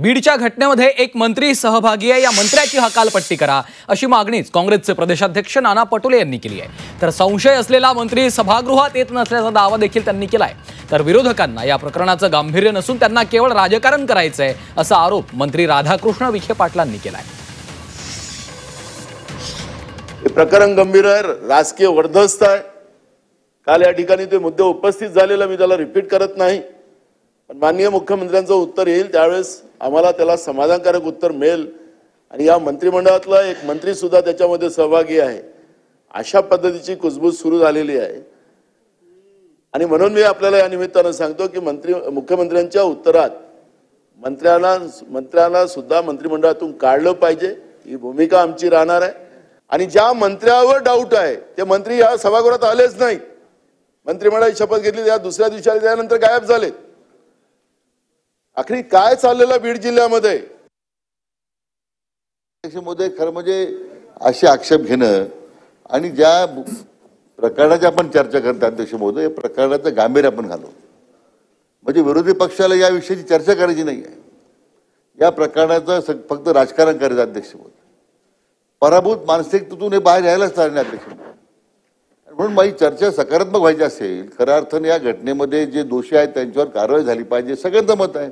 बीडच्या घटनेमध्ये एक मंत्री सहभागी आहे, या मंत्र्याची हकालपट्टी करा अशी मागणीच काँग्रेसचे प्रदेशाध्यक्ष नाना पटोले यांनी केली आहे। तर संशय असलेला मंत्री सभागृहात येत नसल्याचा दावा देखील त्यांनी केलाय। तर विरोधकांना या प्रकरणाचं गांभीर्य नसून त्यांना केवळ राजकारण करायचंय असा आरोप मंत्री राधाकृष्ण विखे पाटलांनी केलाय। हे प्रकरण गंभीर आहे, राजकीय वर्धस्त आहे। काल या ठिकाणी ते मुद्दे उपस्थित झालेला मी त्याला रिपीट करत नाही, पण माननीय मुख्यमंत्र्यांचं उत्तर येईल त्यावेळेस आम्हाला त्याला समाधानकारक उत्तर मिळेल आणि या मंत्रिमंडळातला एक मंत्री सुद्धा त्याच्यामध्ये सहभागी आहे अशा पद्धतीची कुजबूज सुरू झालेली आहे। आणि म्हणून मी आपल्याला या निमित्तानं सांगतो की मुख्यमंत्र्यांच्या उत्तरात मंत्र्यांना सुद्धा मंत्रिमंडळातून काढलं पाहिजे, ही भूमिका आमची राहणार आहे। आणि ज्या मंत्र्यावर डाऊट आहे ते मंत्री या सभागृहात आलेच नाही। मंत्रिमंडळाची शपथ घेतली, त्या दुसऱ्या दिवशी त्यानंतर गायब झाले। आखरी काय चाललेलं बीड जिल्ह्यामध्ये त्याच्यामध्ये खरं म्हणजे असे आक्षेप घेणं आणि ज्या प्रकरणाची आपण चर्चा करतो अध्यक्ष महोदय, प्रकरणाचं गांभीर्य आपण घालू म्हणजे विरोधी पक्षाला या विषयाची चर्चा करायची नाही आहे, या प्रकरणाचं फक्त राजकारण करायचं अध्यक्ष महोदय। पराभूत मानसिकतेतून हे बाहेर यायलाच तयार नाही अध्यक्ष महोदय। म्हणून माझी चर्चा सकारात्मक व्हायची असेल, खऱ्या अर्थाने या घटनेमध्ये जे दोषी आहेत त्यांच्यावर कारवाई झाली पाहिजे, सगळ्यांचं मत आहे।